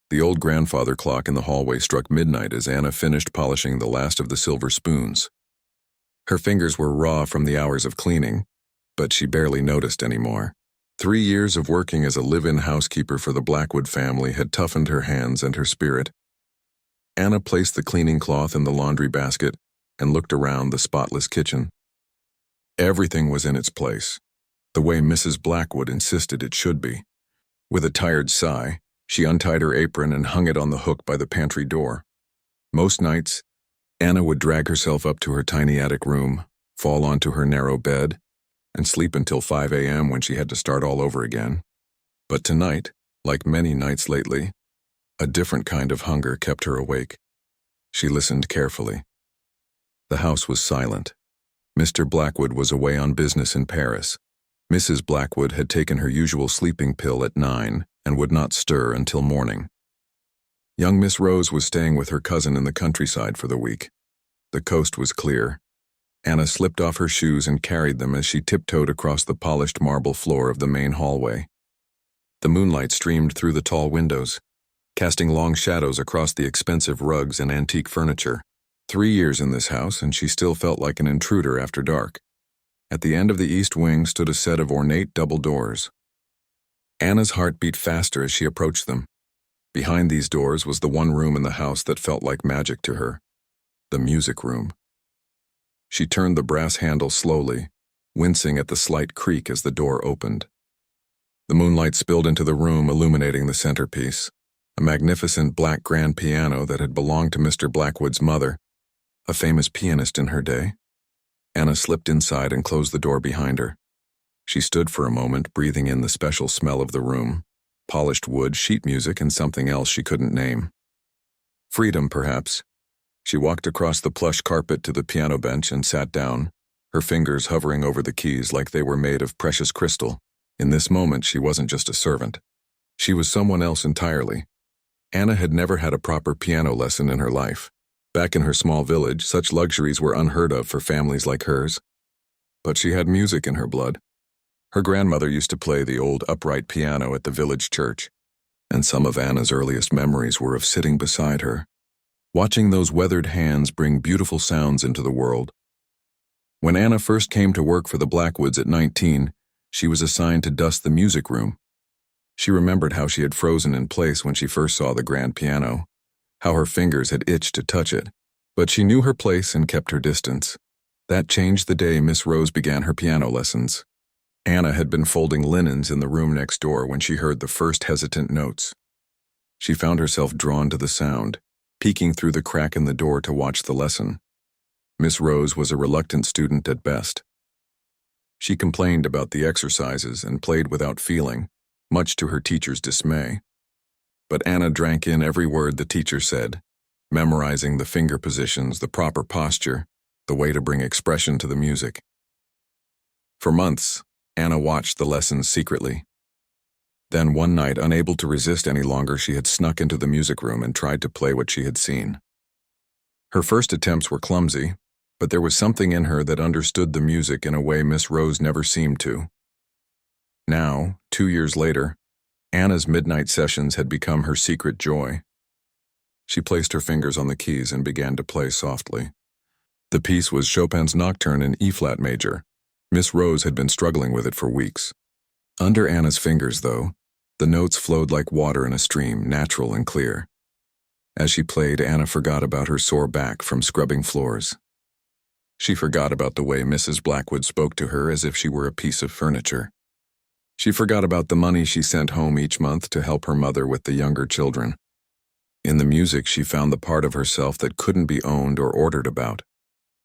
The old grandfather clock in the hallway struck midnight as Anna finished polishing the last of the silver spoons. Her fingers were raw from the hours of cleaning, but she barely noticed anymore. 3 years of working as a live-in housekeeper for the Blackwood family had toughened her hands and her spirit. Anna placed the cleaning cloth in the laundry basket and looked around the spotless kitchen. Everything was in its place, the way Mrs. Blackwood insisted it should be. With a tired sigh, she untied her apron and hung it on the hook by the pantry door. Most nights, Anna would drag herself up to her tiny attic room, fall onto her narrow bed, and sleep until 5 a.m. when she had to start all over again. But tonight, like many nights lately, a different kind of hunger kept her awake. She listened carefully. The house was silent. Mr. Blackwood was away on business in Paris. Mrs. Blackwood had taken her usual sleeping pill at 9 and would not stir until morning. Young Miss Rose was staying with her cousin in the countryside for the week. The coast was clear. Anna slipped off her shoes and carried them as she tiptoed across the polished marble floor of the main hallway. The moonlight streamed through the tall windows, casting long shadows across the expensive rugs and antique furniture. 3 years in this house, and she still felt like an intruder after dark. At the end of the east wing stood a set of ornate double doors. Anna's heart beat faster as she approached them. Behind these doors was the one room in the house that felt like magic to her, the music room. She turned the brass handle slowly, wincing at the slight creak as the door opened. The moonlight spilled into the room, illuminating the centerpiece, a magnificent black grand piano that had belonged to Mr. Blackwood's mother, a famous pianist in her day. Anna slipped inside and closed the door behind her. She stood for a moment, breathing in the special smell of the room, polished wood, sheet music, and something else she couldn't name. Freedom, perhaps. She walked across the plush carpet to the piano bench and sat down, her fingers hovering over the keys like they were made of precious crystal. In this moment, she wasn't just a servant. She was someone else entirely. Anna had never had a proper piano lesson in her life. Back in her small village, such luxuries were unheard of for families like hers. But she had music in her blood. Her grandmother used to play the old upright piano at the village church, and some of Anna's earliest memories were of sitting beside her, watching those weathered hands bring beautiful sounds into the world. When Anna first came to work for the Blackwoods at 19, she was assigned to dust the music room. She remembered how she had frozen in place when she first saw the grand piano, how her fingers had itched to touch it, but she knew her place and kept her distance. That changed the day Miss Rose began her piano lessons. Anna had been folding linens in the room next door when she heard the first hesitant notes. She found herself drawn to the sound, peeking through the crack in the door to watch the lesson. Miss Rose was a reluctant student at best. She complained about the exercises and played without feeling, much to her teacher's dismay. But Anna drank in every word the teacher said, memorizing the finger positions, the proper posture, the way to bring expression to the music. For months, Anna watched the lessons secretly. Then one night, unable to resist any longer, she had snuck into the music room and tried to play what she had seen. Her first attempts were clumsy, but there was something in her that understood the music in a way Miss Rose never seemed to. Now, 2 years later, Anna's midnight sessions had become her secret joy. She placed her fingers on the keys and began to play softly. The piece was Chopin's Nocturne in E-flat major. Miss Rose had been struggling with it for weeks. Under Anna's fingers, though, the notes flowed like water in a stream, natural and clear. As she played, Anna forgot about her sore back from scrubbing floors. She forgot about the way Mrs. Blackwood spoke to her as if she were a piece of furniture. She forgot about the money she sent home each month to help her mother with the younger children. In the music, she found the part of herself that couldn't be owned or ordered about.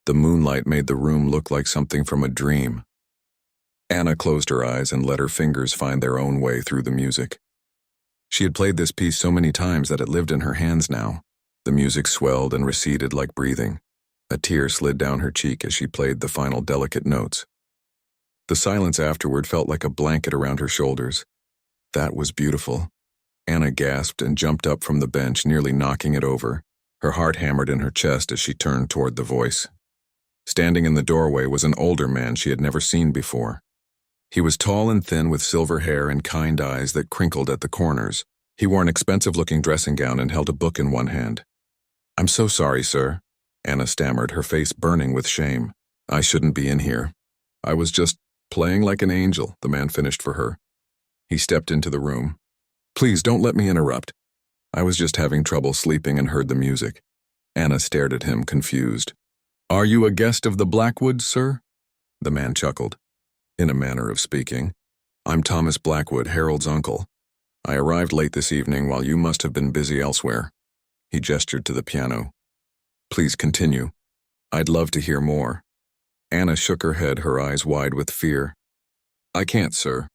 The moonlight made the room look like something from a dream. Anna closed her eyes and let her fingers find their own way through the music. She had played this piece so many times that it lived in her hands now. The music swelled and receded like breathing. A tear slid down her cheek as she played the final delicate notes. The silence afterward felt like a blanket around her shoulders. That was beautiful. Anna gasped and jumped up from the bench, nearly knocking it over. Her heart hammered in her chest as she turned toward the voice. Standing in the doorway was an older man she had never seen before. He was tall and thin with silver hair and kind eyes that crinkled at the corners, He wore an expensive-looking dressing gown and held a book in one hand. "I'm so sorry, sir," Anna stammered, her face burning with shame. "I shouldn't be in here. I was just playing like an angel," the man finished for her. He stepped into the room. "Please don't let me interrupt. I was just having trouble sleeping and heard the music." Anna stared at him, confused. "Are you a guest of the Blackwoods, sir?" The man chuckled. "In a manner of speaking. I'm Thomas Blackwood, Harold's uncle. I arrived late this evening while you must have been busy elsewhere." He gestured to the piano. "Please continue. I'd love to hear more." Anna shook her head, her eyes wide with fear. "I can't, sir.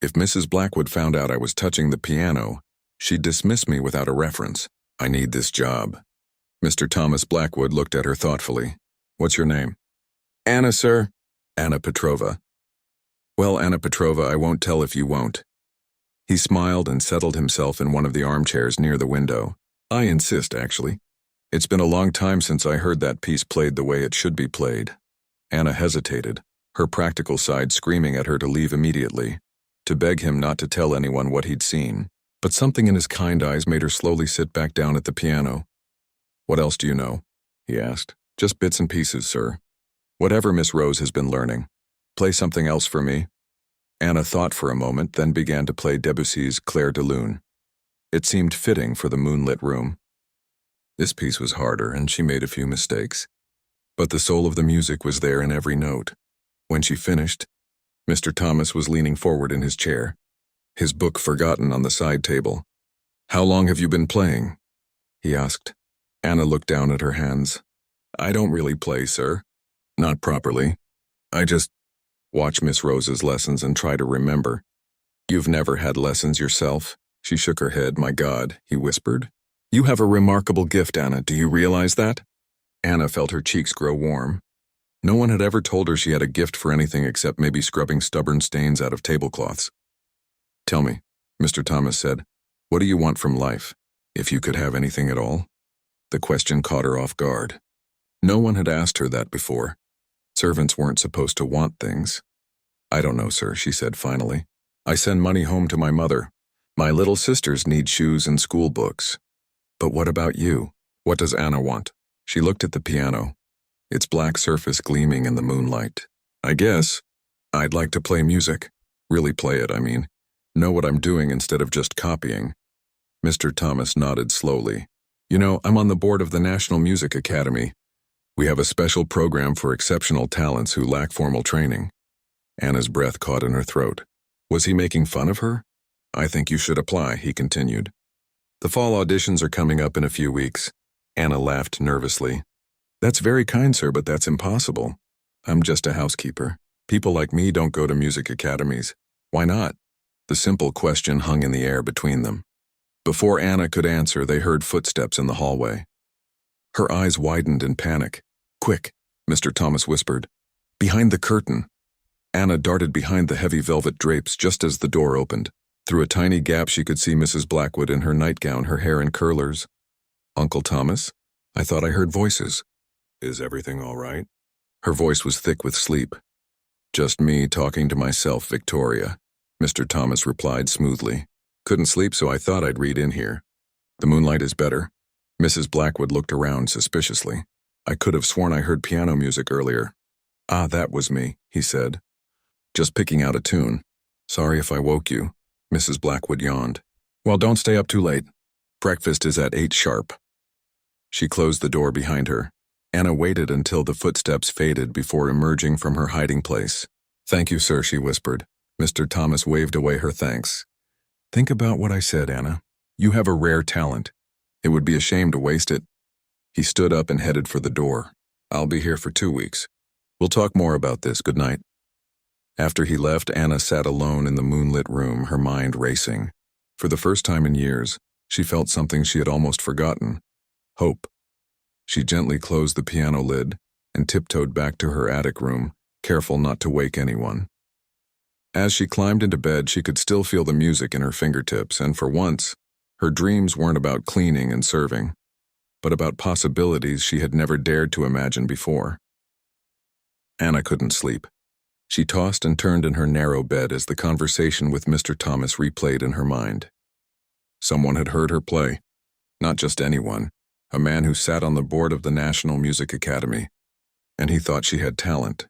If Mrs. Blackwood found out I was touching the piano, she'd dismiss me without a reference. I need this job." Mr. Thomas Blackwood looked at her thoughtfully. "What's your name?" "Anna, sir." "Anna Petrova." "Well, Anna Petrova, I won't tell if you won't." He smiled and settled himself in one of the armchairs near the window. "I insist, actually. It's been a long time since I heard that piece played the way it should be played." Anna hesitated, her practical side screaming at her to leave immediately, to beg him not to tell anyone what he'd seen. But something in his kind eyes made her slowly sit back down at the piano. "What else do you know?" he asked. "Just bits and pieces, sir. Whatever Miss Rose has been learning. Play something else for me." Anna thought for a moment, then began to play Debussy's Clair de Lune. It seemed fitting for the moonlit room. This piece was harder, and she made a few mistakes. But the soul of the music was there in every note. When she finished, Mr. Thomas was leaning forward in his chair, his book forgotten on the side table. "How long have you been playing?" he asked. Anna looked down at her hands. "I don't really play, sir. Not properly. I just watch Miss Rose's lessons and try to remember." "You've never had lessons yourself?" She shook her head. "My God," he whispered. "You have a remarkable gift, Anna. Do you realize that?" Anna felt her cheeks grow warm. No one had ever told her she had a gift for anything except maybe scrubbing stubborn stains out of tablecloths. "Tell me," Mr. Thomas said, "what do you want from life, if you could have anything at all?" The question caught her off guard. No one had asked her that before. Servants weren't supposed to want things. "I don't know, sir," she said finally. "I send money home to my mother. My little sisters need shoes and school books." "But what about you? What does Anna want?" She looked at the piano, its black surface gleaming in the moonlight. "I guess I'd like to play music. Really play it, I mean. Know what I'm doing instead of just copying." Mr. Thomas nodded slowly. "You know, I'm on the board of the National Music Academy. We have a special program for exceptional talents who lack formal training." Anna's breath caught in her throat. Was he making fun of her? "I think you should apply," he continued. "The fall auditions are coming up in a few weeks." Anna laughed nervously. "That's very kind, sir, but that's impossible. I'm just a housekeeper. People like me don't go to music academies." "Why not?" The simple question hung in the air between them. Before Anna could answer, they heard footsteps in the hallway. Her eyes widened in panic. "Quick," Mr. Thomas whispered. "Behind the curtain." Anna darted behind the heavy velvet drapes just as the door opened. Through a tiny gap she could see Mrs. Blackwood in her nightgown, her hair in curlers. "Uncle Thomas? I thought I heard voices." "Is everything all right?" Her voice was thick with sleep. "Just me talking to myself, Victoria," Mr. Thomas replied smoothly. "Couldn't sleep, so I thought I'd read in here. The moonlight is better." Mrs. Blackwood looked around suspiciously. "I could have sworn I heard piano music earlier." "Ah, that was me," he said. "Just picking out a tune. Sorry if I woke you." Mrs. Blackwood yawned. "Well, don't stay up too late. Breakfast is at 8 sharp." She closed the door behind her. Anna waited until the footsteps faded before emerging from her hiding place. "Thank you, sir," she whispered. Mr. Thomas waved away her thanks. "Think about what I said, Anna. You have a rare talent. It would be a shame to waste it." He stood up and headed for the door. "I'll be here for 2 weeks. We'll talk more about this. Good night." After he left, Anna sat alone in the moonlit room, her mind racing. For the first time in years, she felt something she had almost forgotten: hope. She gently closed the piano lid and tiptoed back to her attic room, careful not to wake anyone. As she climbed into bed, she could still feel the music in her fingertips, and for once, her dreams weren't about cleaning and serving, but about possibilities she had never dared to imagine before. Anna couldn't sleep. She tossed and turned in her narrow bed as the conversation with Mr. Thomas replayed in her mind. Someone had heard her play. Not just anyone, a man who sat on the board of the National Music Academy, and he thought she had talent.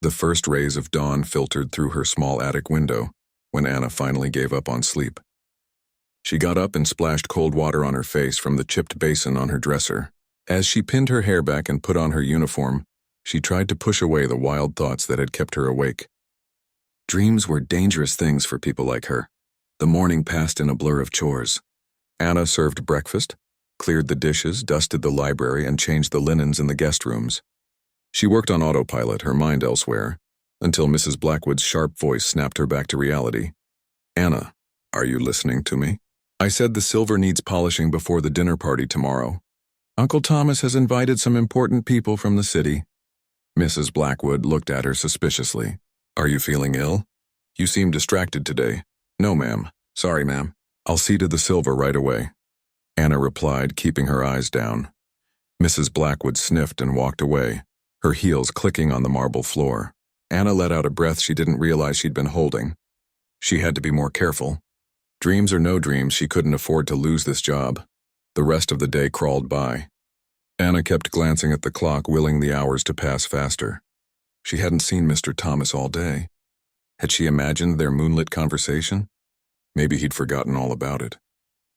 The first rays of dawn filtered through her small attic window when Anna finally gave up on sleep. She got up and splashed cold water on her face from the chipped basin on her dresser. As she pinned her hair back and put on her uniform, she tried to push away the wild thoughts that had kept her awake. Dreams were dangerous things for people like her. The morning passed in a blur of chores. Anna served breakfast, cleared the dishes, dusted the library, and changed the linens in the guest rooms. She worked on autopilot, her mind elsewhere, until Mrs. Blackwood's sharp voice snapped her back to reality. "Anna, are you listening to me? I said the silver needs polishing before the dinner party tomorrow. Uncle Thomas has invited some important people from the city." Mrs. Blackwood looked at her suspiciously. "Are you feeling ill? You seem distracted today." "No, ma'am. Sorry, ma'am. I'll see to the silver right away," Anna replied, keeping her eyes down. Mrs. Blackwood sniffed and walked away, her heels clicking on the marble floor. Anna let out a breath she didn't realize she'd been holding. She had to be more careful. Dreams or no dreams, she couldn't afford to lose this job. The rest of the day crawled by. Anna kept glancing at the clock, willing the hours to pass faster. She hadn't seen Mr. Thomas all day. Had she imagined their moonlit conversation? Maybe he'd forgotten all about it.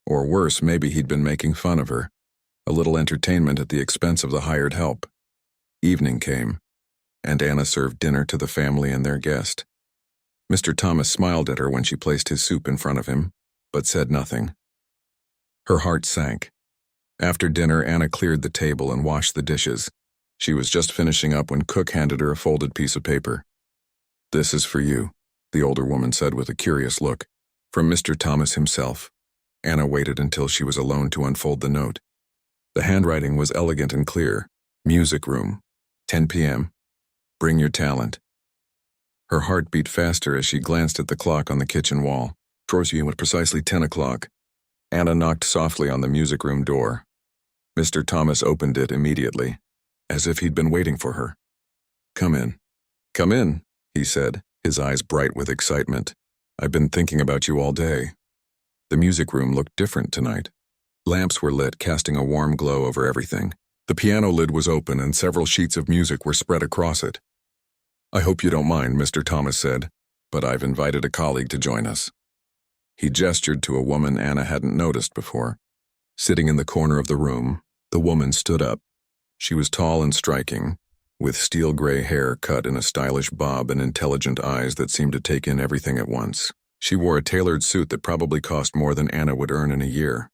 Or worse, maybe he'd been making fun of her. A little entertainment at the expense of the hired help. Evening came, and Anna served dinner to the family and their guest. Mr. Thomas smiled at her when she placed his soup in front of him, but said nothing. Her heart sank. After dinner, Anna cleared the table and washed the dishes. She was just finishing up when Cook handed her a folded piece of paper. "This is for you," the older woman said with a curious look. "From Mr. Thomas himself." Anna waited until she was alone to unfold the note. The handwriting was elegant and clear. "Music room, 10 p.m. Bring your talent." Her heart beat faster as she glanced at the clock on the kitchen wall. "Throws you at precisely 10 o'clock. Anna knocked softly on the music room door. Mr. Thomas opened it immediately, as if he'd been waiting for her. "Come in." "Come in," he said, his eyes bright with excitement. "I've been thinking about you all day." The music room looked different tonight. Lamps were lit, casting a warm glow over everything. The piano lid was open and several sheets of music were spread across it. "I hope you don't mind," Mr. Thomas said, "but I've invited a colleague to join us." He gestured to a woman Anna hadn't noticed before. Sitting in the corner of the room, the woman stood up. She was tall and striking, with steel gray hair cut in a stylish bob and intelligent eyes that seemed to take in everything at once. She wore a tailored suit that probably cost more than Anna would earn in a year.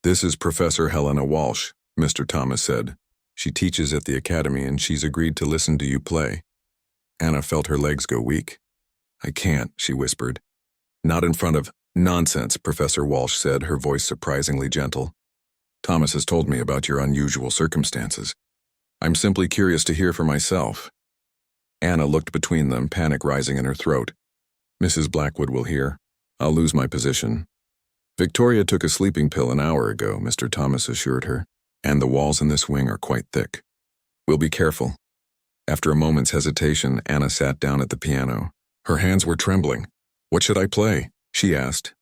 "This is Professor Helena Walsh," Mr. Thomas said. "She teaches at the academy and she's agreed to listen to you play." Anna felt her legs go weak. "I can't," she whispered. "Not in front of—" "Nonsense," Professor Walsh said, her voice surprisingly gentle. "Thomas has told me about your unusual circumstances. I'm simply curious to hear for myself." Anna looked between them, panic rising in her throat. "Mrs. Blackwood will hear. I'll lose my position." "Victoria took a sleeping pill an hour ago," Mr. Thomas assured her, "and the walls in this wing are quite thick. We'll be careful." After a moment's hesitation, Anna sat down at the piano. Her hands were trembling. "What should I play?" she asked.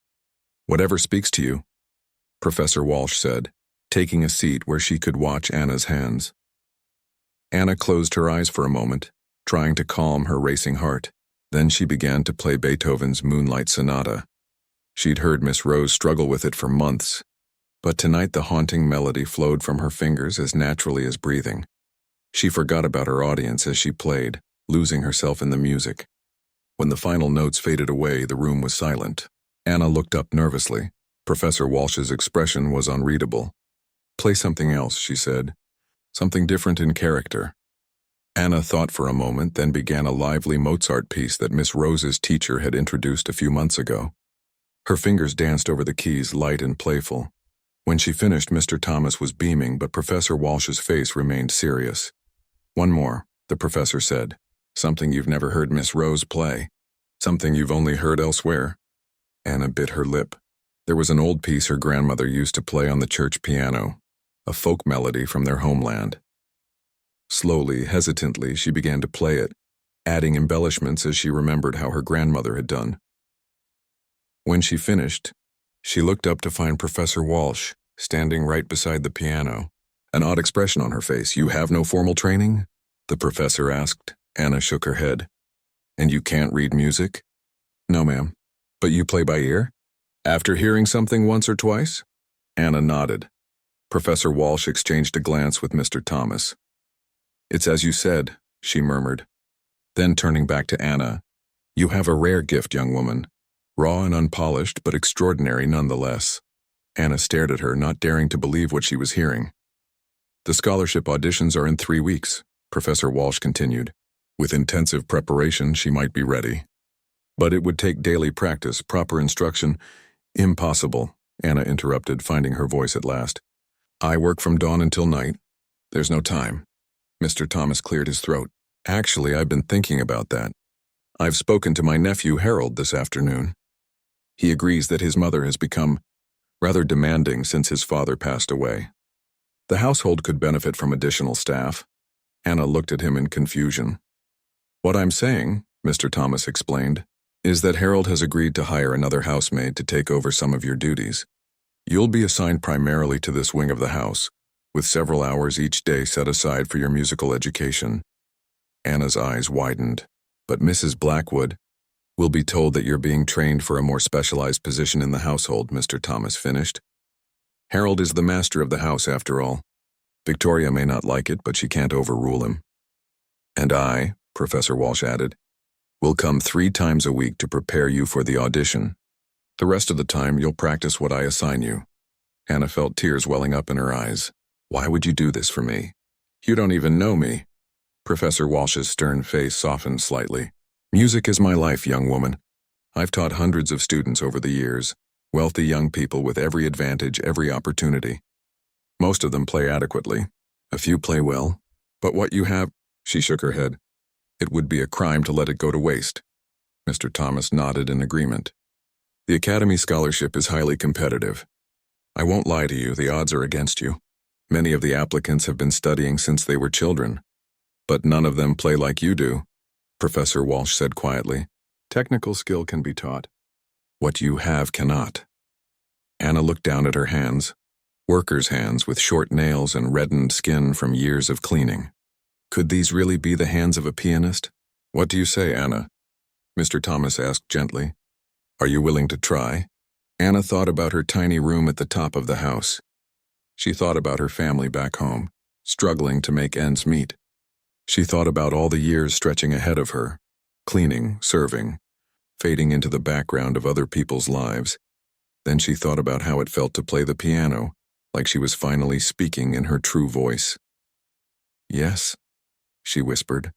"Whatever speaks to you," Professor Walsh said, taking a seat where she could watch Anna's hands. Anna closed her eyes for a moment, trying to calm her racing heart. Then she began to play Beethoven's Moonlight Sonata. She'd heard Miss Rose struggle with it for months, but tonight the haunting melody flowed from her fingers as naturally as breathing. She forgot about her audience as she played, losing herself in the music. When the final notes faded away, the room was silent. Anna looked up nervously. Professor Walsh's expression was unreadable. "Play something else," she said. "Something different in character." Anna thought for a moment, then began a lively Mozart piece that Miss Rose's teacher had introduced a few months ago. Her fingers danced over the keys, light and playful. When she finished, Mr. Thomas was beaming, but Professor Walsh's face remained serious. "One more," the professor said. "Something you've never heard Miss Rose play. Something you've only heard elsewhere." Anna bit her lip. There was an old piece her grandmother used to play on the church piano, a folk melody from their homeland. Slowly, hesitantly, she began to play it, adding embellishments as she remembered how her grandmother had done. When she finished, She looked up to find Professor Walsh standing right beside the piano, an odd expression on her face. "You have no formal training?" the professor asked. Anna shook her head. "And you can't read music?" "No, ma'am." "But you play by ear? After hearing something once or twice?" Anna nodded. Professor Walsh exchanged a glance with Mr. Thomas. "It's as you said," she murmured. Then turning back to Anna, "You have a rare gift, young woman. Raw and unpolished, but extraordinary nonetheless." Anna stared at her, not daring to believe what she was hearing. "The scholarship auditions are in 3 weeks," Professor Walsh continued. "With intensive preparation, she might be ready. But it would take daily practice, proper instruction." "Impossible," Anna interrupted, finding her voice at last. "I work from dawn until night. There's no time." Mr. Thomas cleared his throat. "Actually, I've been thinking about that. I've spoken to my nephew Harold this afternoon. He agrees that his mother has become rather demanding since his father passed away. The household could benefit from additional staff." Anna looked at him in confusion. "What I'm saying," Mr. Thomas explained, "is that Harold has agreed to hire another housemaid to take over some of your duties. You'll be assigned primarily to this wing of the house, with several hours each day set aside for your musical education." Anna's eyes widened. "But Mrs. Blackwood will be told that you're being trained for a more specialized position in the household," Mr. Thomas finished. "Harold is the master of the house after all. Victoria may not like it, but she can't overrule him. And I," Professor Walsh added, "will come 3 times a week to prepare you for the audition. The rest of the time you'll practice what I assign you." Anna felt tears welling up in her eyes. "Why would you do this for me? You don't even know me." Professor Walsh's stern face softened slightly. "Music is my life, young woman. I've taught hundreds of students over the years, wealthy young people with every advantage, every opportunity. Most of them play adequately. A few play well. But what you have—" She shook her head. "It would be a crime to let it go to waste." Mr. Thomas nodded in agreement. "The Academy scholarship is highly competitive. I won't lie to you, the odds are against you. Many of the applicants have been studying since they were children. But none of them play like you do," Professor Walsh said quietly. "Technical skill can be taught. What you have cannot." Anna looked down at her hands, workers' hands with short nails and reddened skin from years of cleaning. Could these really be the hands of a pianist? "What do you say, Anna?" Mr. Thomas asked gently. "Are you willing to try?" Anna thought about her tiny room at the top of the house. She thought about her family back home, struggling to make ends meet. She thought about all the years stretching ahead of her, cleaning, serving, fading into the background of other people's lives. Then she thought about how it felt to play the piano, like she was finally speaking in her true voice. "Yes," she whispered.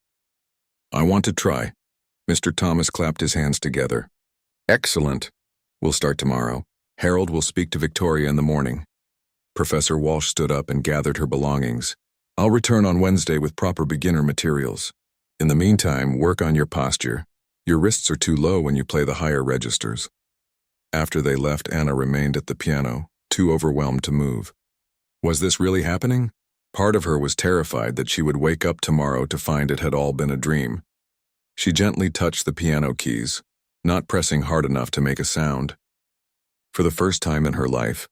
"I want to try." Mr. Thomas clapped his hands together. "Excellent. We'll start tomorrow. Harold will speak to Victoria in the morning." Professor Walsh stood up and gathered her belongings. "I'll return on Wednesday with proper beginner materials. In the meantime, work on your posture. Your wrists are too low when you play the higher registers." After they left, Anna remained at the piano, too overwhelmed to move. Was this really happening? Part of her was terrified that she would wake up tomorrow to find it had all been a dream. She gently touched the piano keys, not pressing hard enough to make a sound. For the first time in her life,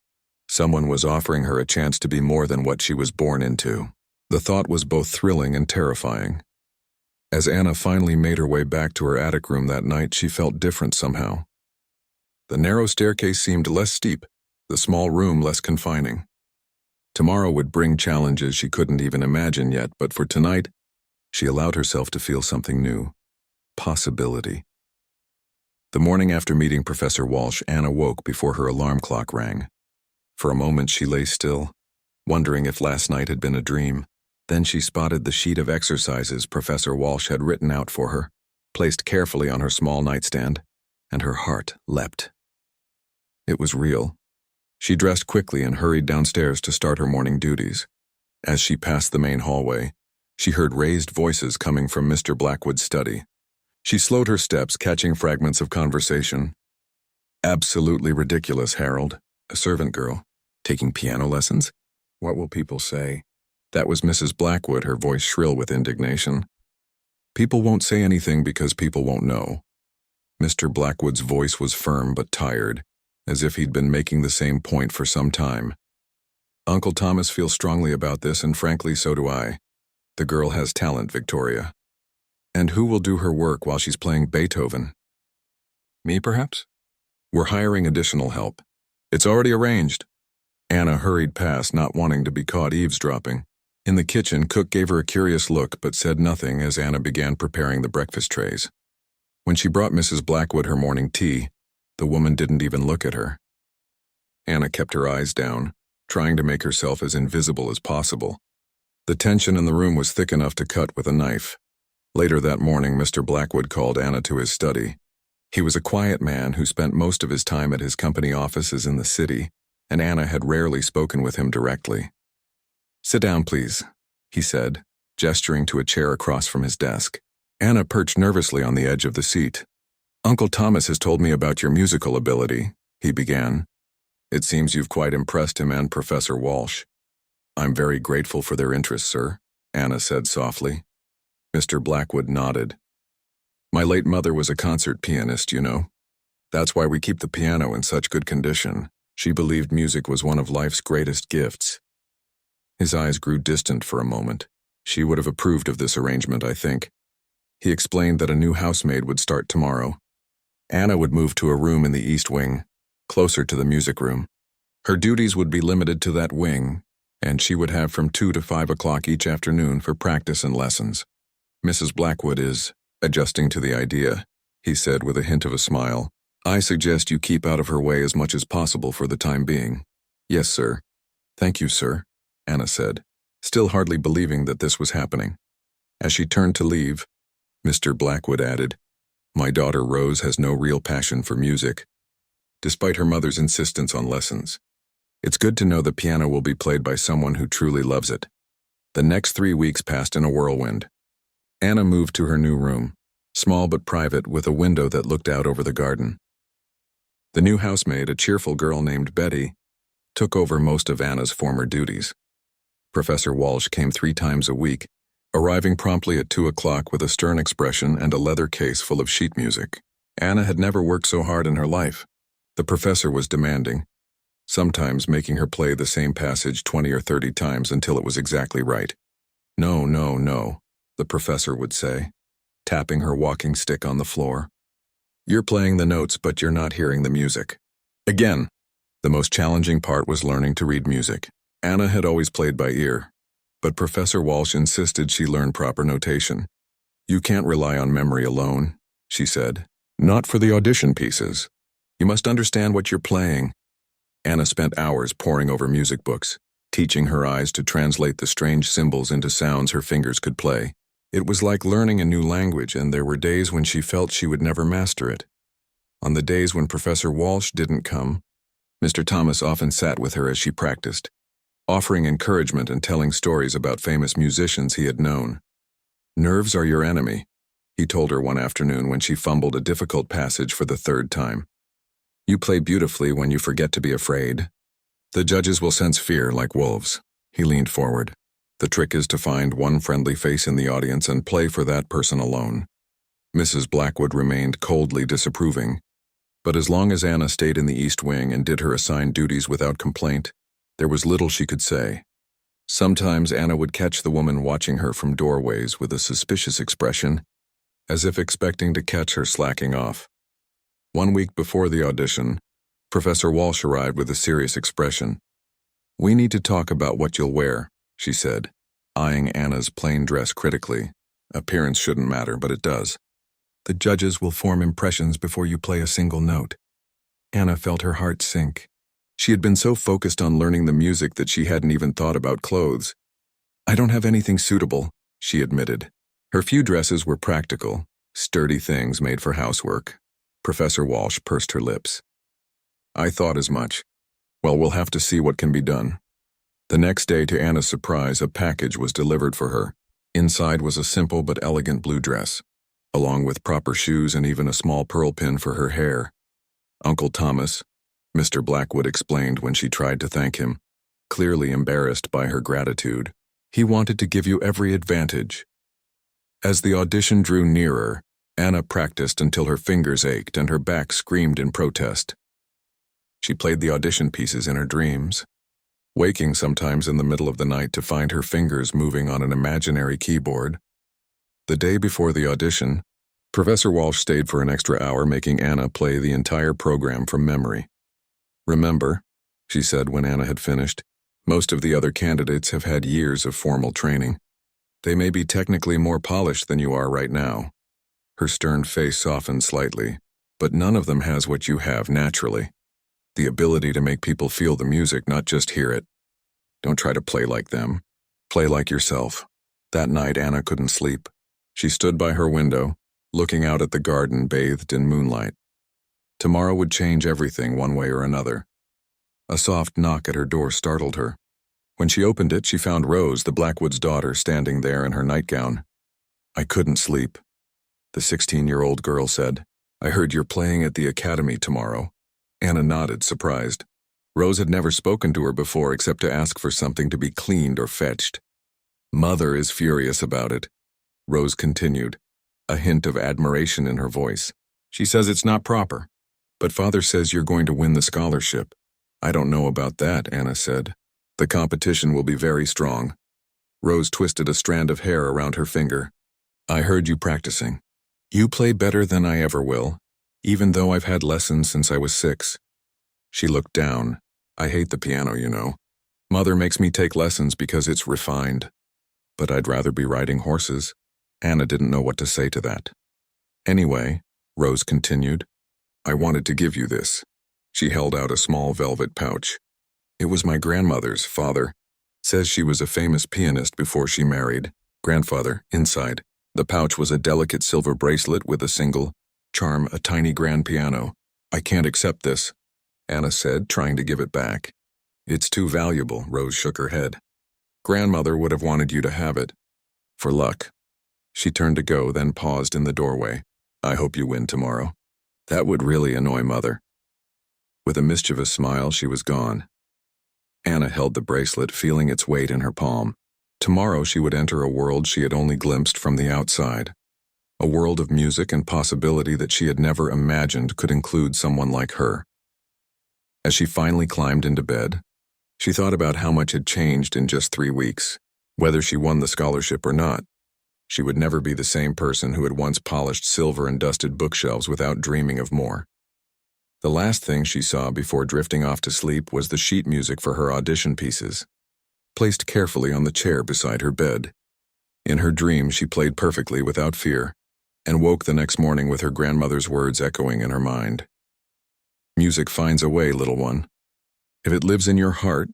someone was offering her a chance to be more than what she was born into. The thought was both thrilling and terrifying. As Anna finally made her way back to her attic room that night, she felt different somehow. The narrow staircase seemed less steep, the small room less confining. Tomorrow would bring challenges she couldn't even imagine yet, but for tonight, she allowed herself to feel something new. Possibility. The morning after meeting Professor Walsh, Anna woke before her alarm clock rang. For a moment she lay still, wondering if last night had been a dream. Then she spotted the sheet of exercises Professor Walsh had written out for her, placed carefully on her small nightstand, and her heart leapt. It was real. She dressed quickly and hurried downstairs to start her morning duties. As she passed the main hallway, she heard raised voices coming from Mr. Blackwood's study. She slowed her steps, catching fragments of conversation. "Absolutely ridiculous, Harold. A servant girl. Taking piano lessons? What will people say?" That was Mrs. Blackwood, her voice shrill with indignation. "People won't say anything because people won't know." Mr. Blackwood's voice was firm but tired, as if he'd been making the same point for some time. Uncle Thomas feels strongly about this, and frankly, so do I. The girl has talent, Victoria. And who will do her work while she's playing Beethoven? Me, perhaps? We're hiring additional help. It's already arranged. Anna hurried past, not wanting to be caught eavesdropping. In the kitchen, Cook gave her a curious look but said nothing as Anna began preparing the breakfast trays. When she brought Mrs. Blackwood her morning tea, the woman didn't even look at her. Anna kept her eyes down, trying to make herself as invisible as possible. The tension in the room was thick enough to cut with a knife. Later that morning, Mr. Blackwood called Anna to his study. He was a quiet man who spent most of his time at his company offices in the city, and Anna had rarely spoken with him directly. "Sit down, please," he said, gesturing to a chair across from his desk. Anna perched nervously on the edge of the seat. "Uncle Thomas has told me about your musical ability," he began. "It seems you've quite impressed him and Professor Walsh." "I'm very grateful for their interest, sir," Anna said softly. Mr. Blackwood nodded. "My late mother was a concert pianist, you know. That's why we keep the piano in such good condition. She believed music was one of life's greatest gifts." His eyes grew distant for a moment. She would have approved of this arrangement, I think. He explained that a new housemaid would start tomorrow. Anna would move to a room in the East Wing, closer to the music room. Her duties would be limited to that wing, and she would have from 2 to 5 o'clock each afternoon for practice and lessons. "Mrs. Blackwood is adjusting to the idea," he said with a hint of a smile. "I suggest you keep out of her way as much as possible for the time being." "Yes, sir." "Thank you, sir," Anna said, still hardly believing that this was happening. As she turned to leave, Mr. Blackwood added, "My daughter Rose has no real passion for music, despite her mother's insistence on lessons. It's good to know the piano will be played by someone who truly loves it." The next 3 weeks passed in a whirlwind. Anna moved to her new room, small but private, with a window that looked out over the garden. The new housemaid, a cheerful girl named Betty, took over most of Anna's former duties. Professor Walsh came 3 times a week, arriving promptly at 2 o'clock with a stern expression and a leather case full of sheet music. Anna had never worked so hard in her life. The professor was demanding, sometimes making her play the same passage 20 or 30 times until it was exactly right. "No, no, no," the professor would say, tapping her walking stick on the floor. "You're playing the notes, but you're not hearing the music." Again, the most challenging part was learning to read music. Anna had always played by ear, but Professor Walsh insisted she learn proper notation. "You can't rely on memory alone," she said. "Not for the audition pieces. You must understand what you're playing." Anna spent hours poring over music books, teaching her eyes to translate the strange symbols into sounds her fingers could play. It was like learning a new language, and there were days when she felt she would never master it. On the days when Professor Walsh didn't come, Mr. Thomas often sat with her as she practiced, offering encouragement and telling stories about famous musicians he had known. "Nerves are your enemy," he told her one afternoon when she fumbled a difficult passage for the 3rd time. "You play beautifully when you forget to be afraid. The judges will sense fear like wolves." He leaned forward. "The trick is to find one friendly face in the audience and play for that person alone." Mrs. Blackwood remained coldly disapproving, but as long as Anna stayed in the East Wing and did her assigned duties without complaint, there was little she could say. Sometimes Anna would catch the woman watching her from doorways with a suspicious expression, as if expecting to catch her slacking off. One week before the audition, Professor Walsh arrived with a serious expression. "We need to talk about what you'll wear," she said, eyeing Anna's plain dress critically. "Appearance shouldn't matter, but it does. The judges will form impressions before you play a single note." Anna felt her heart sink. She had been so focused on learning the music that she hadn't even thought about clothes. "I don't have anything suitable," she admitted. Her few dresses were practical, sturdy things made for housework. Professor Walsh pursed her lips. "I thought as much. Well, we'll have to see what can be done." The next day, to Anna's surprise, a package was delivered for her. Inside was a simple but elegant blue dress, along with proper shoes and even a small pearl pin for her hair. "Uncle Thomas," Mr. Blackwood explained when she tried to thank him, clearly embarrassed by her gratitude. "He wanted to give you every advantage." As the audition drew nearer, Anna practiced until her fingers ached and her back screamed in protest. She played the audition pieces in her dreams, waking sometimes in the middle of the night to find her fingers moving on an imaginary keyboard. The day before the audition, Professor Walsh stayed for an extra hour making Anna play the entire program from memory. "Remember," she said when Anna had finished, "most of the other candidates have had years of formal training. They may be technically more polished than you are right now." Her stern face softened slightly, "But none of them has what you have naturally. The ability to make people feel the music, not just hear it. Don't try to play like them. Play like yourself." That night, Anna couldn't sleep. She stood by her window, looking out at the garden bathed in moonlight. Tomorrow would change everything one way or another. A soft knock at her door startled her. When she opened it, she found Rose, the Blackwood's daughter, standing there in her nightgown. "I couldn't sleep," the 16-year-old girl said. "I heard you're playing at the academy tomorrow." Anna nodded, surprised. Rose had never spoken to her before except to ask for something to be cleaned or fetched. "Mother is furious about it," Rose continued, a hint of admiration in her voice. "She says it's not proper. But Father says you're going to win the scholarship." "I don't know about that," Anna said. "The competition will be very strong." Rose twisted a strand of hair around her finger. "I heard you practicing. You play better than I ever will, even though I've had lessons since I was 6. She looked down. "I hate the piano, you know. Mother makes me take lessons because it's refined. But I'd rather be riding horses." Anna didn't know what to say to that. "Anyway," Rose continued, "I wanted to give you this." She held out a small velvet pouch. "It was my grandmother's. Father says she was a famous pianist before she married." Grandfather, inside. The pouch was a delicate silver bracelet with a single charm, a tiny grand piano. "I can't accept this," Anna said, trying to give it back. "It's too valuable," Rose shook her head. "Grandmother would have wanted you to have it. For luck." She turned to go, then paused in the doorway. "I hope you win tomorrow." "That would really annoy Mother." With a mischievous smile, she was gone. Anna held the bracelet, feeling its weight in her palm. Tomorrow she would enter a world she had only glimpsed from the outside. A world of music and possibility that she had never imagined could include someone like her. As she finally climbed into bed, she thought about how much had changed in just 3 weeks. Whether she won the scholarship or not, she would never be the same person who had once polished silver and dusted bookshelves without dreaming of more. The last thing she saw before drifting off to sleep was the sheet music for her audition pieces, placed carefully on the chair beside her bed. In her dream, she played perfectly without fear, and woke the next morning with her grandmother's words echoing in her mind. "Music finds a way, little one. If it lives in your heart,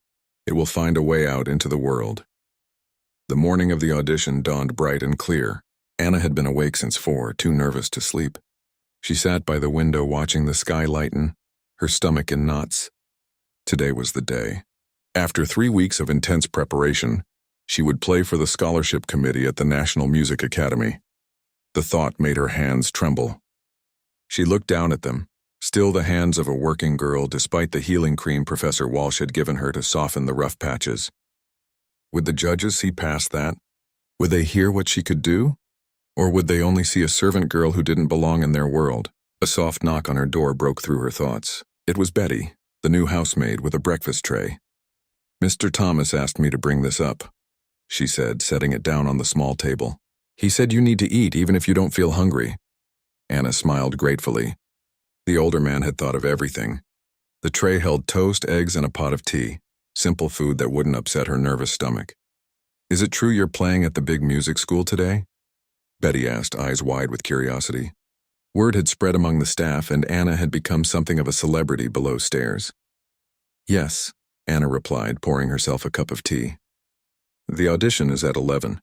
it will find a way out into the world." The morning of the audition dawned bright and clear. Anna had been awake since 4, too nervous to sleep. She sat by the window watching the sky lighten, her stomach in knots. Today was the day. After 3 weeks of intense preparation, she would play for the scholarship committee at the National Music Academy. The thought made her hands tremble. She looked down at them, still the hands of a working girl despite the healing cream Professor Walsh had given her to soften the rough patches. Would the judges see past that? Would they hear what she could do? Or would they only see a servant girl who didn't belong in their world? A soft knock on her door broke through her thoughts. It was Betty, the new housemaid, with a breakfast tray. "Mr. Thomas asked me to bring this up," she said, setting it down on the small table. "He said you need to eat even if you don't feel hungry." Anna smiled gratefully. The older man had thought of everything. The tray held toast, eggs, and a pot of tea, simple food that wouldn't upset her nervous stomach. "Is it true you're playing at the big music school today?" Betty asked, eyes wide with curiosity. Word had spread among the staff, and Anna had become something of a celebrity below stairs. "Yes," Anna replied, pouring herself a cup of tea. "The audition is at 11.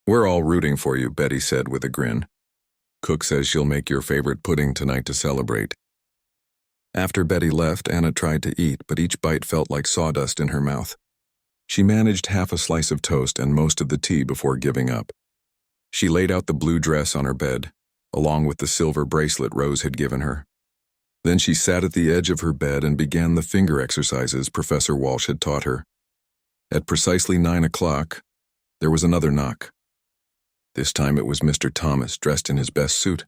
We're all rooting for you," Betty said with a grin. "Cook says she'll make your favorite pudding tonight to celebrate." After Betty left, Anna tried to eat, but each bite felt like sawdust in her mouth. She managed half a slice of toast and most of the tea before giving up. She laid out the blue dress on her bed, along with the silver bracelet Rose had given her. Then she sat at the edge of her bed and began the finger exercises Professor Walsh had taught her. At precisely 9 o'clock, there was another knock. This time it was Mr. Thomas, dressed in his best suit.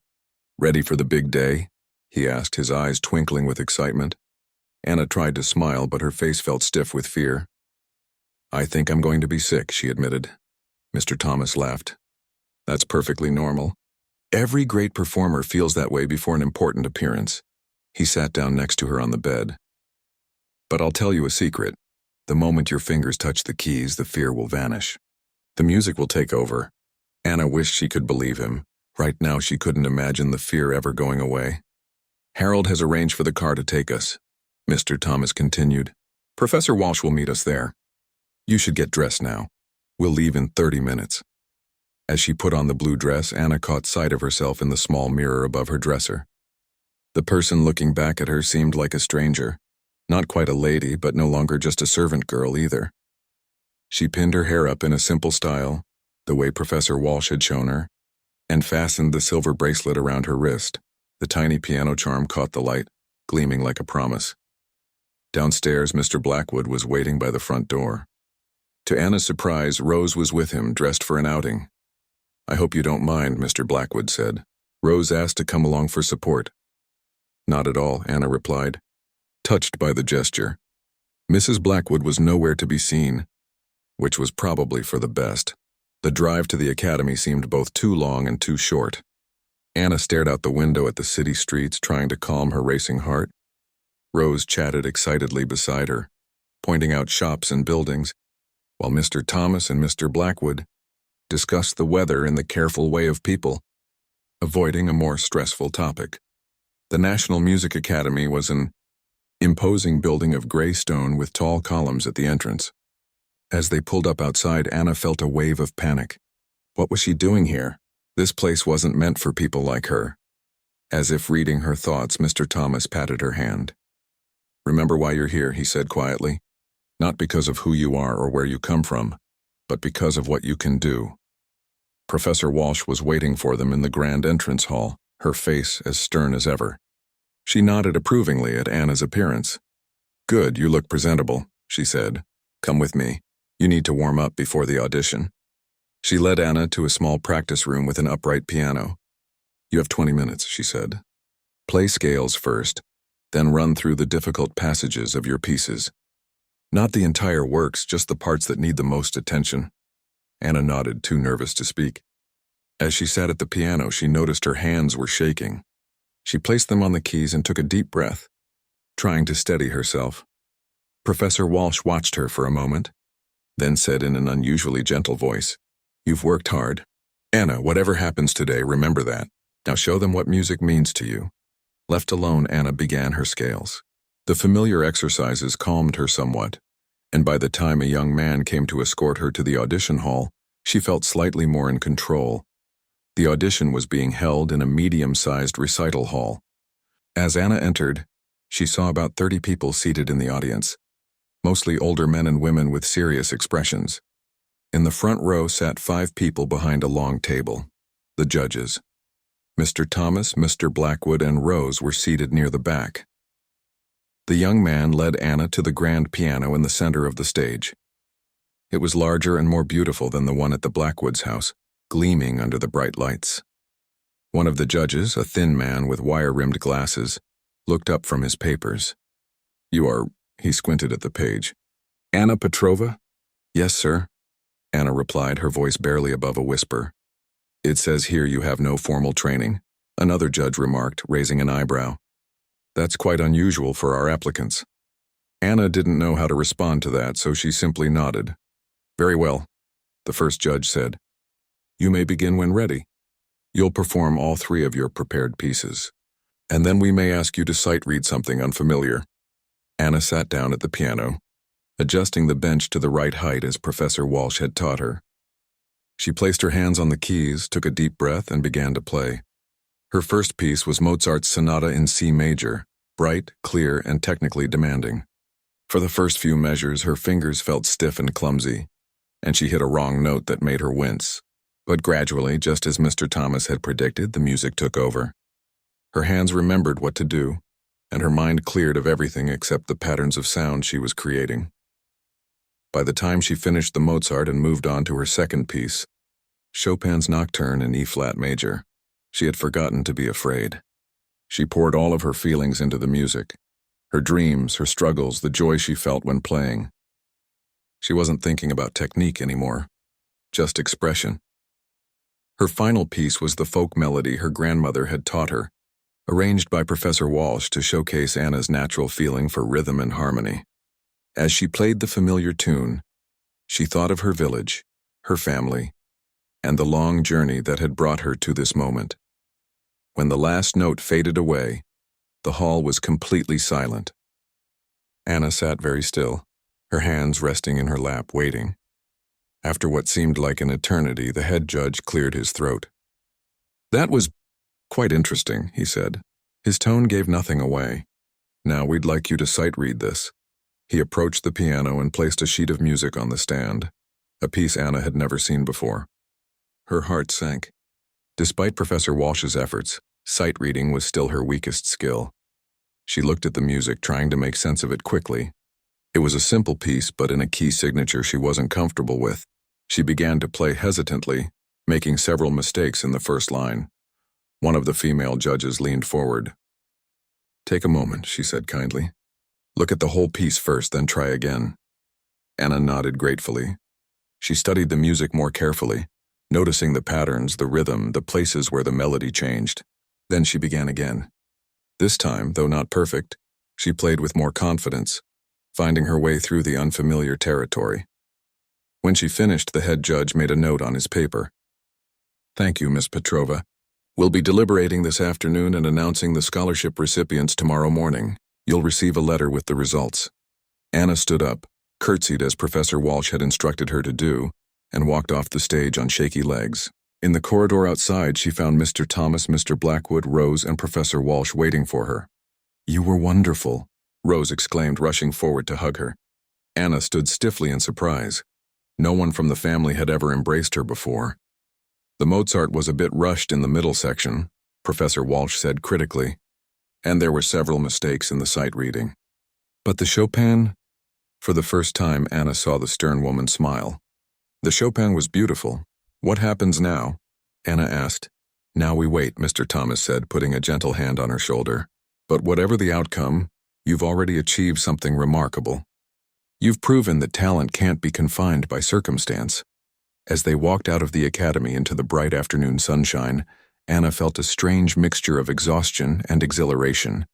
"Ready for the big day?" he asked, his eyes twinkling with excitement. Anna tried to smile, but her face felt stiff with fear. "I think I'm going to be sick," she admitted. Mr. Thomas laughed. "That's perfectly normal. Every great performer feels that way before an important appearance." He sat down next to her on the bed. "But I'll tell you a secret. The moment your fingers touch the keys, the fear will vanish. The music will take over." Anna wished she could believe him. Right now she couldn't imagine the fear ever going away. "Harold has arranged for the car to take us," Mr. Thomas continued. "Professor Walsh will meet us there. You should get dressed now. We'll leave in 30 minutes. As she put on the blue dress, Anna caught sight of herself in the small mirror above her dresser. The person looking back at her seemed like a stranger. Not quite a lady, but no longer just a servant girl either. She pinned her hair up in a simple style, the way Professor Walsh had shown her, and fastened the silver bracelet around her wrist. The tiny piano charm caught the light, gleaming like a promise. Downstairs, Mr. Blackwood was waiting by the front door. To Anna's surprise, Rose was with him, dressed for an outing. "I hope you don't mind," Mr. Blackwood said. Rose asked to come along for support. "Not at all," Anna replied, touched by the gesture. Mrs. Blackwood was nowhere to be seen, which was probably for the best. The drive to the academy seemed both too long and too short. Anna stared out the window at the city streets, trying to calm her racing heart. Rose chatted excitedly beside her, pointing out shops and buildings, while Mr. Thomas and Mr. Blackwood discussed the weather in the careful way of people, avoiding a more stressful topic. The National Music Academy was an imposing building of gray stone with tall columns at the entrance. As they pulled up outside, Anna felt a wave of panic. What was she doing here? This place wasn't meant for people like her. As if reading her thoughts, Mr. Thomas patted her hand. "Remember why you're here," he said quietly. "Not because of who you are or where you come from, but because of what you can do." Professor Walsh was waiting for them in the grand entrance hall, her face as stern as ever. She nodded approvingly at Anna's appearance. "Good, you look presentable," she said. "Come with me. You need to warm up before the audition." She led Anna to a small practice room with an upright piano. "You have 20 minutes," she said. "Play scales first, then run through the difficult passages of your pieces. Not the entire works, just the parts that need the most attention." Anna nodded, too nervous to speak. As she sat at the piano, she noticed her hands were shaking. She placed them on the keys and took a deep breath, trying to steady herself. Professor Walsh watched her for a moment, then said in an unusually gentle voice, "You've worked hard. Anna, whatever happens today, remember that. Now show them what music means to you." Left alone, Anna began her scales. The familiar exercises calmed her somewhat, and by the time a young man came to escort her to the audition hall, she felt slightly more in control. The audition was being held in a medium-sized recital hall. As Anna entered, she saw about 30 people seated in the audience, mostly older men and women with serious expressions. In the front row sat 5 people behind a long table, the judges. Mr. Thomas, Mr. Blackwood, and Rose were seated near the back. The young man led Anna to the grand piano in the center of the stage. It was larger and more beautiful than the one at the Blackwoods' house, gleaming under the bright lights. One of the judges, a thin man with wire-rimmed glasses, looked up from his papers. "You are," he squinted at the page, "Anna Petrova?" "Yes, sir," Anna replied, her voice barely above a whisper. "It says here you have no formal training," another judge remarked, raising an eyebrow. "That's quite unusual for our applicants." Anna didn't know how to respond to that, so she simply nodded. "Very well," the first judge said. "You may begin when ready. You'll perform all 3 of your prepared pieces, and then we may ask you to sight read something unfamiliar." Anna sat down at the piano, adjusting the bench to the right height as Professor Walsh had taught her. She placed her hands on the keys, took a deep breath, and began to play. Her first piece was Mozart's Sonata in C major, bright, clear, and technically demanding. For the first few measures, her fingers felt stiff and clumsy, and she hit a wrong note that made her wince. But gradually, just as Mr. Thomas had predicted, the music took over. Her hands remembered what to do, and her mind cleared of everything except the patterns of sound she was creating. By the time she finished the Mozart and moved on to her second piece, Chopin's Nocturne in E-flat major, she had forgotten to be afraid. She poured all of her feelings into the music. Her dreams, her struggles, the joy she felt when playing. She wasn't thinking about technique anymore, just expression. Her final piece was the folk melody her grandmother had taught her, arranged by Professor Walsh to showcase Anna's natural feeling for rhythm and harmony. As she played the familiar tune, she thought of her village, her family, and the long journey that had brought her to this moment. When the last note faded away, the hall was completely silent. Anna sat very still, her hands resting in her lap, waiting. After what seemed like an eternity, the head judge cleared his throat. "That was quite interesting," he said. His tone gave nothing away. "Now we'd like you to sight read this." He approached the piano and placed a sheet of music on the stand, a piece Anna had never seen before. Her heart sank. Despite Professor Walsh's efforts, sight reading was still her weakest skill. She looked at the music, trying to make sense of it quickly. It was a simple piece, but in a key signature she wasn't comfortable with. She began to play hesitantly, making several mistakes in the first line. One of the female judges leaned forward. "Take a moment," she said kindly. "Look at the whole piece first, then try again." Anna nodded gratefully. She studied the music more carefully, noticing the patterns, the rhythm, the places where the melody changed. Then she began again. This time, though not perfect, she played with more confidence, finding her way through the unfamiliar territory. When she finished, the head judge made a note on his paper. "Thank you, Miss Petrova. We'll be deliberating this afternoon and announcing the scholarship recipients tomorrow morning. You'll receive a letter with the results." Anna stood up, curtsied as Professor Walsh had instructed her to do, and walked off the stage on shaky legs. In the corridor outside, she found Mr. Thomas, Mr. Blackwood, Rose, and Professor Walsh waiting for her. "You were wonderful," Rose exclaimed, rushing forward to hug her. Anna stood stiffly in surprise. No one from the family had ever embraced her before. "The Mozart was a bit rushed in the middle section," Professor Walsh said critically, "and there were several mistakes in the sight reading. But the Chopin?" For the first time, Anna saw the stern woman smile. "The Chopin was beautiful. What happens now?" Anna asked. "Now we wait," Mr. Thomas said, putting a gentle hand on her shoulder. "But whatever the outcome, you've already achieved something remarkable. You've proven that talent can't be confined by circumstance." As they walked out of the academy into the bright afternoon sunshine, Anna felt a strange mixture of exhaustion and exhilaration.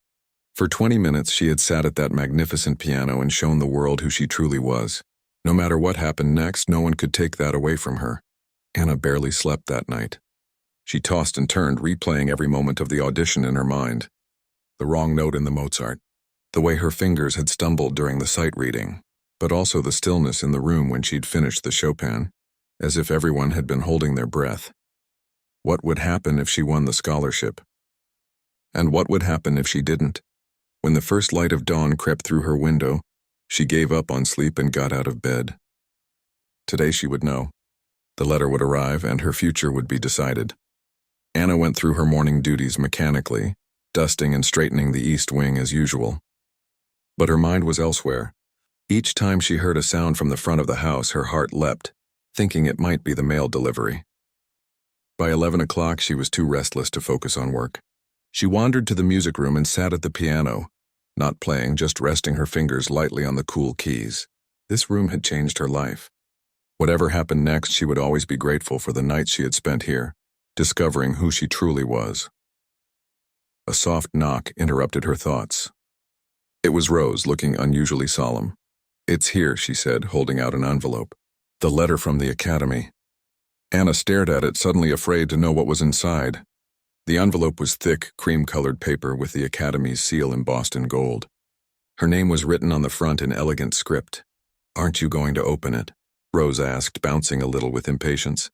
For 20 minutes she had sat at that magnificent piano and shown the world who she truly was. No matter what happened next, no one could take that away from her. Anna barely slept that night. She tossed and turned, replaying every moment of the audition in her mind. The wrong note in the Mozart, the way her fingers had stumbled during the sight reading, but also the stillness in the room when she'd finished the Chopin, as if everyone had been holding their breath. What would happen if she won the scholarship? And what would happen if she didn't? When the first light of dawn crept through her window, she gave up on sleep and got out of bed. Today she would know. The letter would arrive and her future would be decided. Anna went through her morning duties mechanically, dusting and straightening the east wing as usual. But her mind was elsewhere. Each time she heard a sound from the front of the house, her heart leapt, thinking it might be the mail delivery. By 11 o'clock, she was too restless to focus on work. She wandered to the music room and sat at the piano, not playing, just resting her fingers lightly on the cool keys. This room had changed her life. Whatever happened next, she would always be grateful for the nights she had spent here, discovering who she truly was. A soft knock interrupted her thoughts. It was Rose, looking unusually solemn. "It's here," she said, holding out an envelope. "The letter from the academy." Anna stared at it, suddenly afraid to know what was inside. The envelope was thick, cream-colored paper with the academy's seal embossed in gold. Her name was written on the front in elegant script. "Aren't you going to open it?" Rose asked, bouncing a little with impatience.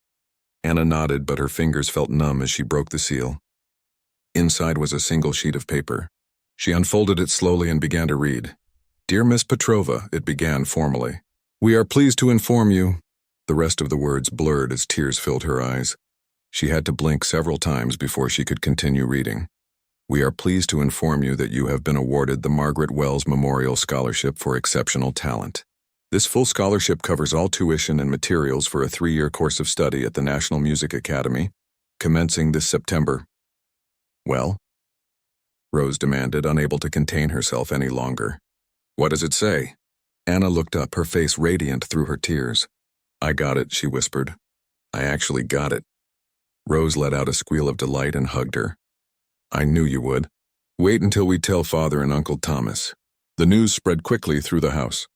Anna nodded, but her fingers felt numb as she broke the seal. Inside was a single sheet of paper. She unfolded it slowly and began to read. "Dear Miss Petrova," it began formally. "We are pleased to inform you." The rest of the words blurred as tears filled her eyes. She had to blink several times before she could continue reading. "We are pleased to inform you that you have been awarded the Margaret Wells Memorial Scholarship for Exceptional Talent. This full scholarship covers all tuition and materials for a 3-year course of study at the National Music Academy, commencing this September." "Well?" Rose demanded, unable to contain herself any longer. What does it say? Anna looked up, her face radiant through her tears. I got it, she whispered. I actually got it. Rose let out a squeal of delight and hugged her. I knew you would. Wait until we tell Father and Uncle Thomas. The news spread quickly through the house.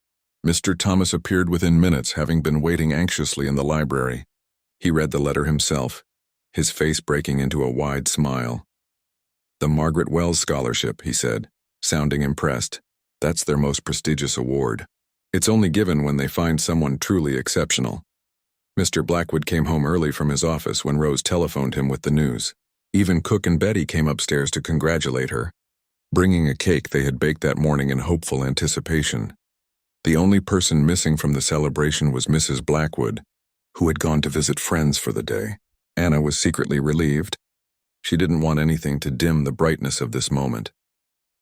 Mr. Thomas appeared within minutes, having been waiting anxiously in the library. He read the letter himself, his face breaking into a wide smile. The Margaret Wells Scholarship, he said, sounding impressed. That's their most prestigious award. It's only given when they find someone truly exceptional. Mr. Blackwood came home early from his office when Rose telephoned him with the news. Even Cook and Betty came upstairs to congratulate her, bringing a cake they had baked that morning in hopeful anticipation. The only person missing from the celebration was Mrs. Blackwood, who had gone to visit friends for the day. Anna was secretly relieved. She didn't want anything to dim the brightness of this moment.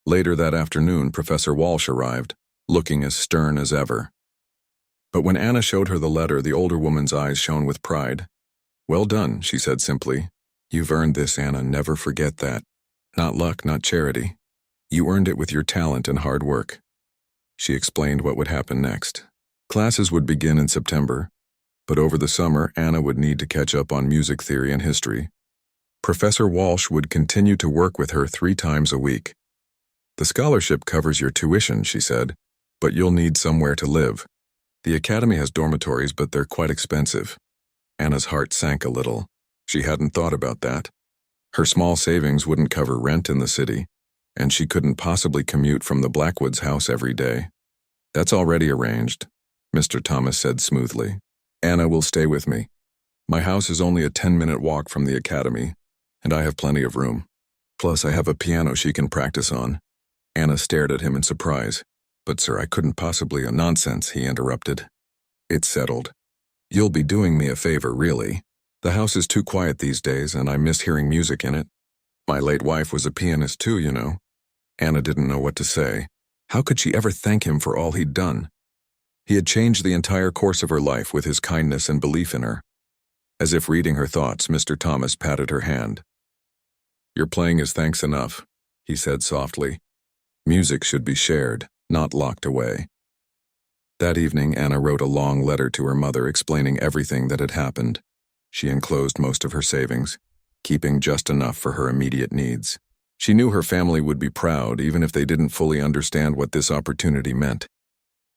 Later that afternoon, Professor Walsh arrived, looking as stern as ever. But when Anna showed her the letter, the older woman's eyes shone with pride. Well done, she said simply. You've earned this, Anna, never forget that. Not luck, not charity. You earned it with your talent and hard work. She explained what would happen next. Classes would begin in September, but over the summer, Anna would need to catch up on music theory and history. Professor Walsh would continue to work with her 3 times a week. The scholarship covers your tuition, she said, but you'll need somewhere to live. The academy has dormitories, but they're quite expensive. Anna's heart sank a little. She hadn't thought about that. Her small savings wouldn't cover rent in the city, and she couldn't possibly commute from the Blackwoods' house every day. That's already arranged, Mr. Thomas said smoothly. Anna will stay with me. My house is only a 10-minute walk from the academy, and I have plenty of room. Plus, I have a piano she can practice on. Anna stared at him in surprise. But sir, I couldn't possibly. Nonsense, he interrupted. It's settled. You'll be doing me a favor, really. The house is too quiet these days, and I miss hearing music in it. My late wife was a pianist too, you know. Anna didn't know what to say. How could she ever thank him for all he'd done? He had changed the entire course of her life with his kindness and belief in her. As if reading her thoughts, Mr. Thomas patted her hand. Your playing is thanks enough, he said softly. Music should be shared, not locked away. That evening, Anna wrote a long letter to her mother explaining everything that had happened. She enclosed most of her savings, keeping just enough for her immediate needs. She knew her family would be proud, even if they didn't fully understand what this opportunity meant.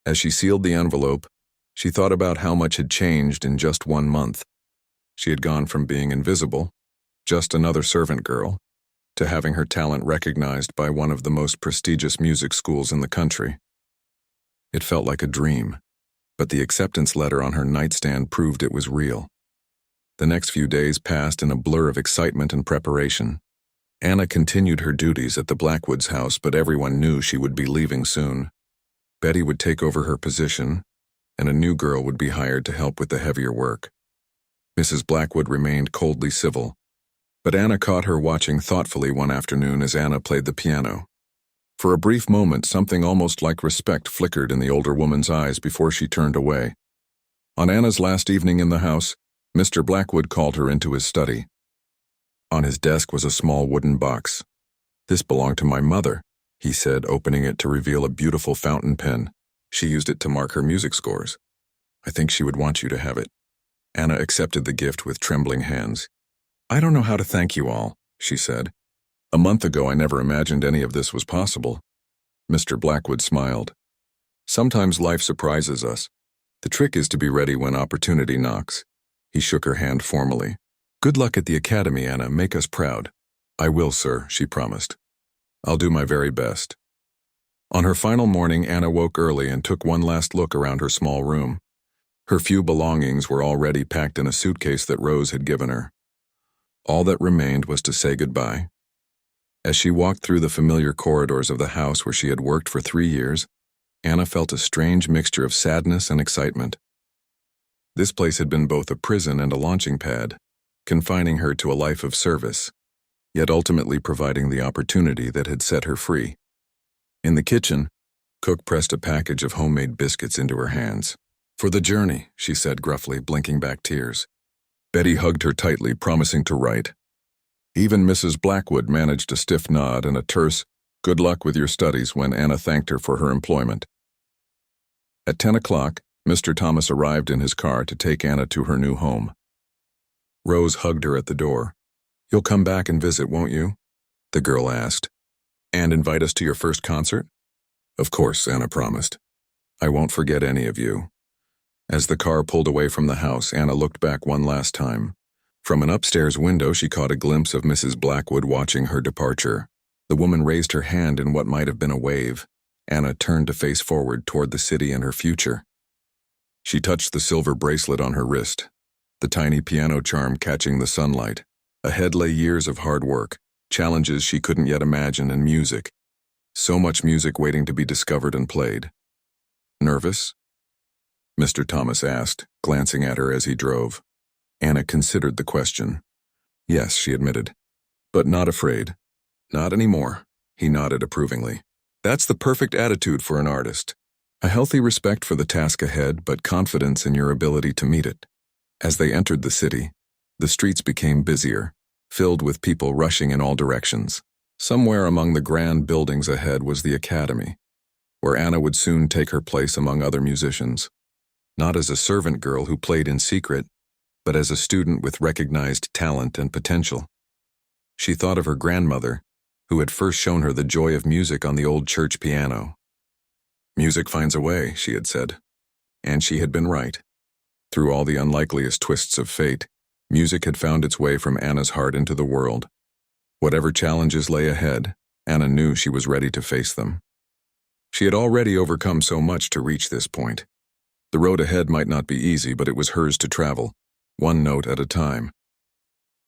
As she sealed the envelope, she thought about how much had changed in just 1 month. She had gone from being invisible, just another servant girl, to having her talent recognized by one of the most prestigious music schools in the country. It felt like a dream, but the acceptance letter on her nightstand proved it was real. The next few days passed in a blur of excitement and preparation. Anna continued her duties at the Blackwoods' house, but everyone knew she would be leaving soon. Betty would take over her position, and a new girl would be hired to help with the heavier work. Mrs. Blackwood remained coldly civil, but Anna caught her watching thoughtfully one afternoon as Anna played the piano. For a brief moment, something almost like respect flickered in the older woman's eyes before she turned away. On Anna's last evening in the house, Mr. Blackwood called her into his study. On his desk was a small wooden box. This belonged to my mother, he said, opening it to reveal a beautiful fountain pen. She used it to mark her music scores. I think she would want you to have it. Anna accepted the gift with trembling hands. I don't know how to thank you all, she said. A month ago, I never imagined any of this was possible. Mr. Blackwood smiled. Sometimes life surprises us. The trick is to be ready when opportunity knocks. He shook her hand formally. Good luck at the academy, Anna. Make us proud. I will, sir, she promised. I'll do my very best. On her final morning, Anna woke early and took one last look around her small room. Her few belongings were already packed in a suitcase that Rose had given her. All that remained was to say goodbye. As she walked through the familiar corridors of the house where she had worked for 3 years, Anna felt a strange mixture of sadness and excitement. This place had been both a prison and a launching pad, confining her to a life of service, yet ultimately providing the opportunity that had set her free. In the kitchen, Cook pressed a package of homemade biscuits into her hands. For the journey, she said gruffly, blinking back tears. Betty hugged her tightly, promising to write. Even Mrs. Blackwood managed a stiff nod and a terse, Good luck with your studies when Anna thanked her for her employment. At 10 o'clock, Mr. Thomas arrived in his car to take Anna to her new home. Rose hugged her at the door. You'll come back and visit, won't you? The girl asked. And invite us to your first concert? Of course, Anna promised. I won't forget any of you. As the car pulled away from the house, Anna looked back one last time. From an upstairs window, she caught a glimpse of Mrs. Blackwood watching her departure. The woman raised her hand in what might have been a wave. Anna turned to face forward toward the city and her future. She touched the silver bracelet on her wrist, the tiny piano charm catching the sunlight. Ahead lay years of hard work, challenges she couldn't yet imagine, and music. So much music waiting to be discovered and played. Nervous? Mr. Thomas asked, glancing at her as he drove. Anna considered the question. Yes, she admitted. But not afraid. Not anymore, he nodded approvingly. That's the perfect attitude for an artist. A healthy respect for the task ahead, but confidence in your ability to meet it. As they entered the city, the streets became busier, filled with people rushing in all directions. Somewhere among the grand buildings ahead was the academy, where Anna would soon take her place among other musicians. Not as a servant girl who played in secret, but as a student with recognized talent and potential. She thought of her grandmother, who had first shown her the joy of music on the old church piano. Music finds a way, she had said. And she had been right. Through all the unlikeliest twists of fate, music had found its way from Anna's heart into the world. Whatever challenges lay ahead, Anna knew she was ready to face them. She had already overcome so much to reach this point. The road ahead might not be easy, but it was hers to travel, one note at a time.